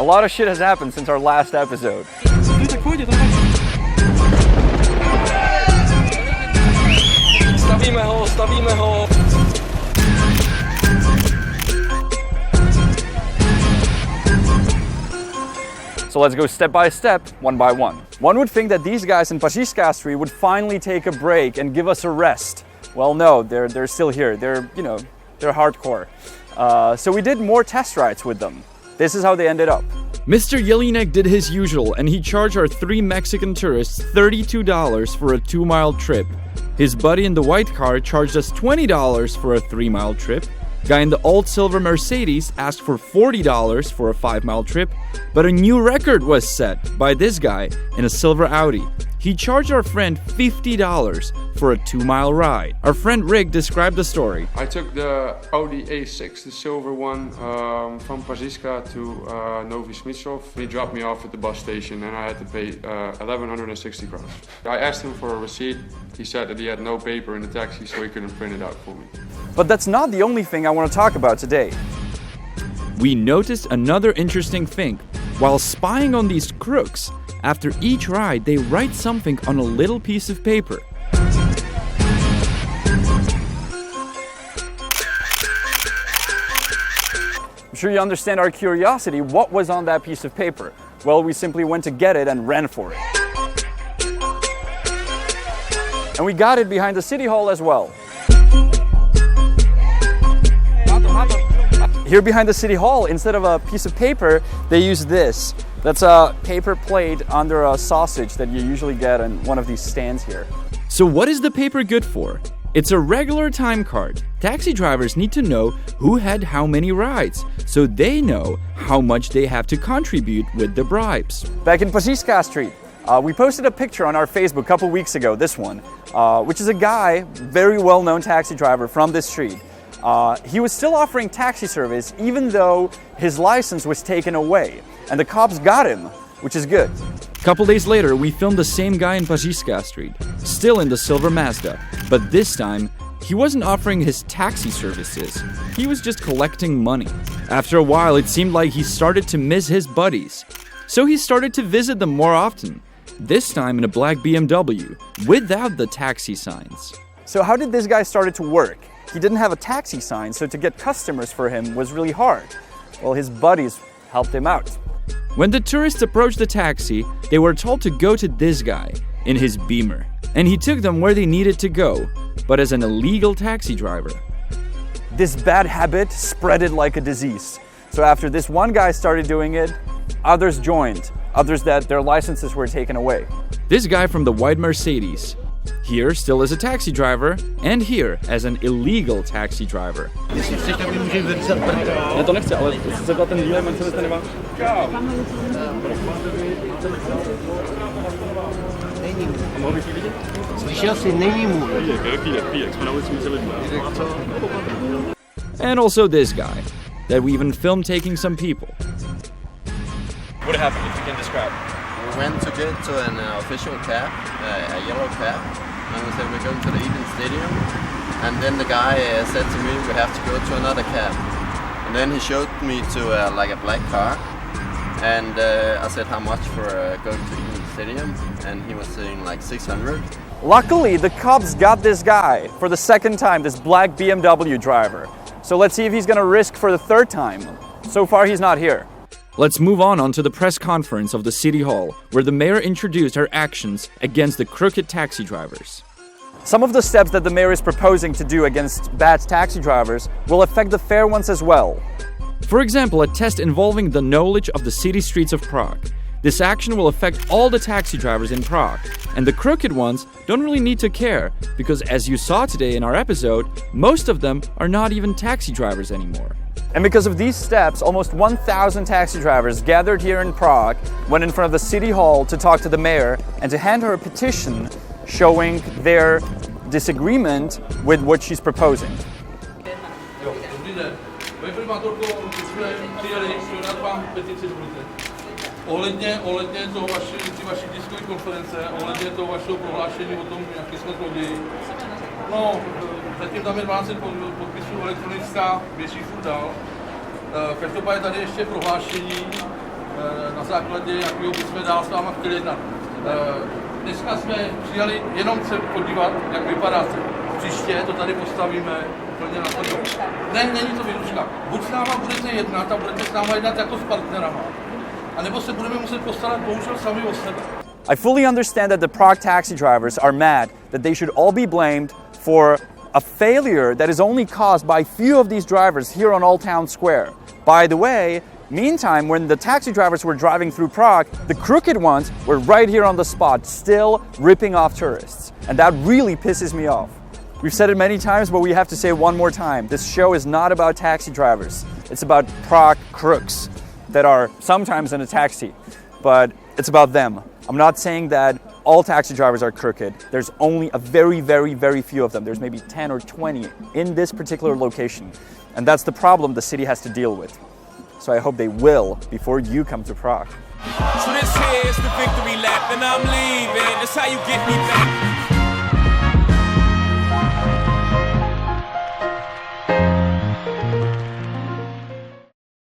lot of shit has happened since our last episode. Stavíme ho. So let's go step by step, one by one. One would think that these guys in Pařížská Street would finally take a break and give us a rest. Well, no, they're still here. They're hardcore. So we did more test rides with them. This is how they ended up. Mr. Jelinek did his usual, and he charged our 3 Mexican tourists $32 for a 2-mile trip. His buddy in the white car charged us $20 for a 3-mile trip. Guy in the old silver Mercedes asked for $40 for a 5-mile trip, but a new record was set by this guy in a silver Audi. He charged our friend $50 for a 2-mile ride. Our friend Rick described the story. I took the Audi A6, the silver one, from Pařížská to Nový Smíchov. He dropped me off at the bus station and I had to pay 1,160 crowns. I asked him for a receipt. He said that he had no paper in the taxi, so he couldn't print it out for me. But that's not the only thing I want to talk about today. We noticed another interesting thing. While spying on these crooks, after each ride, they write something on a little piece of paper. I'm sure you understand our curiosity. What was on that piece of paper? Well, we simply went to get it and ran for it. And we got it behind the city hall as well. Here behind the city hall, instead of a piece of paper, they use this. That's a paper plate under a sausage that you usually get in one of these stands here. So what is the paper good for? It's a regular time card. Taxi drivers need to know who had how many rides, so they know how much they have to contribute with the bribes. Back in Pařížská Street, we posted a picture on our Facebook a couple weeks ago, this one, which is a guy, very well-known taxi driver from this street. He was still offering taxi service even though his license was taken away. And the cops got him, which is good. Couple days later, we filmed the same guy in Pařížská Street, still in the silver Mazda. But this time, he wasn't offering his taxi services. He was just collecting money. After a while, it seemed like he started to miss his buddies. So he started to visit them more often. This time in a black BMW, without the taxi signs. So how did this guy start to work? He didn't have a taxi sign, so to get customers for him was really hard. Well, his buddies helped him out. When the tourists approached the taxi, they were told to go to this guy in his Beamer. And he took them where they needed to go, but as an illegal taxi driver. This bad habit spread it like a disease. So after this one guy started doing it, others joined. Others that their licenses were taken away. This guy from the white Mercedes. Here still as a taxi driver, and here as an illegal taxi driver. And also this guy, that we even filmed taking some people. What happened, if you can describe? We went to get to an official cab, a yellow cab, and we said we're going to the Eden Stadium. And then the guy said to me, we have to go to another cab. And then he showed me to like a black car. And I said, how much for going to Eden Stadium? And he was saying like 600. Luckily, the cops got this guy for the second time, this black BMW driver. So let's see if he's gonna risk for the third time. So far, he's not here. Let's move on to the press conference of the City Hall, where the mayor introduced her actions against the crooked taxi drivers. Some of the steps that the mayor is proposing to do against bad taxi drivers will affect the fair ones as well. For example, a test involving the knowledge of the city streets of Prague. This action will affect all the taxi drivers in Prague, and the crooked ones don't really need to care, because as you saw today in our episode, most of them are not even taxi drivers anymore. And because of these steps, almost 1,000 taxi drivers gathered here in Prague, went in front of the city hall to talk to the mayor and to hand her a petition showing their disagreement with what she's proposing. Ohledně toho vaší tiskové konference, ohledně toho vašeho prohlášení o tom, jaký jsme zloději. No, zatím tam je 20 podpisů elektronická, běží furt dál. Každopádně tady ještě prohlášení na základě jakého bychom dál s váma chtěli jednat. Dneska jsme přijali jenom se podívat, jak vypadáte. Příště to tady postavíme úplně na to. Ne, není to výlučka. Buď s náma budete jednat a budete s náma jednat jako s partnerama, anebo se budeme muset postarat bohužel sami o sebe. I fully understand that the Prague taxi drivers are mad that they should all be blamed for a failure that is only caused by few of these drivers here on Old Town Square. By the way, meantime, when the taxi drivers were driving through Prague, the crooked ones were right here on the spot, still ripping off tourists. And that really pisses me off. We've said it many times, but we have to say it one more time. This show is not about taxi drivers. It's about Prague crooks that are sometimes in a taxi, but it's about them. I'm not saying that all taxi drivers are crooked. There's only a very, very, very few of them. There's maybe 10 or 20 in this particular location. And that's the problem the city has to deal with. So I hope they will before you come to Prague. So this here is the victory lap, and I'm leaving. That's how you get me back.